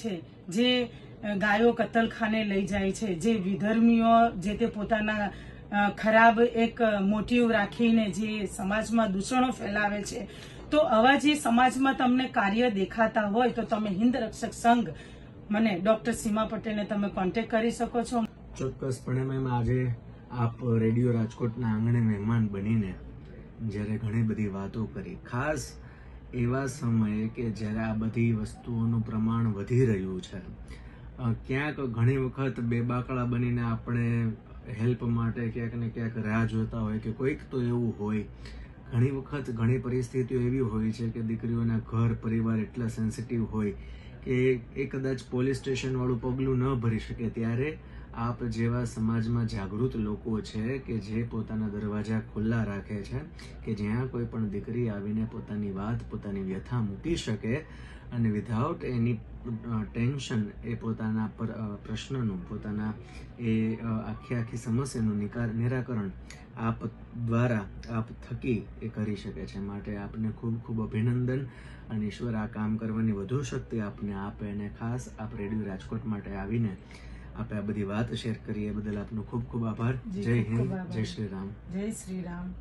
છે, જે ગાયો કતલખાને લઈ જાય છે, જે વિધર્મીઓ જે તે પોતાના ખરાબ એક મોટિવ રાખીને જે સમાજમાં દૂષણો ફેલાવે છે, તો આવા જે સમાજમાં તમને કાર્ય દેખાતા હોય તો તમે હિન્દ રક્ષક સંઘ મને ડોક્ટર સીમા પટેલને તમે કોન્ટેક્ટ કરી શકો છો. ચોક્કસપણે મેમ, આજે આપ રેડિયો રાજકોટના આંગણે મહેમાન બનીને જ્યારે ઘણી બધી વાતો કરી, ખાસ એવા સમયે કે જ્યારે આ બધી વસ્તુઓનું પ્રમાણ વધી રહ્યું છે, ક્યાંક ઘણી વખત બેબાકળા બનીને આપણે હેલ્પ માટે ક્યાંક ને ક્યાંક રાહ જોતા હોય કે કોઈક તો એવું હોય. ઘણી વખત ઘણી પરિસ્થિતિઓ એવી હોય છે કે દીકરીઓના ઘર પરિવાર એટલા સેન્સિટિવ હોય કે એ કદાચ પોલીસ સ્ટેશન વાળું પગલું ન ભરી શકે. ત્યારે આપ જેવા સમાજમાં જાગૃત લોકો છે કે જે પોતાના દરવાજા ખુલ્લા રાખે છે કે જ્યાં કોઈ પણ દીકરી આવીને પોતાની વાત, પોતાની વ્યથા મૂકી શકે અને વિધાઉટ એની ટેન્શન એ પોતાના પ્રશ્નનું, પોતાના એ આખી સમસ્યાનું નિરાકરણ આપ દ્વારા, આપ થકી એ કરી શકે છે. માટે આપને ખૂબ ખૂબ અભિનંદન અને ઈશ્વર આ કામ કરવાની વધુ શક્તિ આપને આપે. અને ખાસ આપ રેડિયો રાજકોટ માટે આવીને આપણે આ બધી વાત શેર કરી એ બદલ આપનો ખૂબ ખૂબ આભાર. જય હિન્દ, જય શ્રી રામ. જય શ્રી રામ.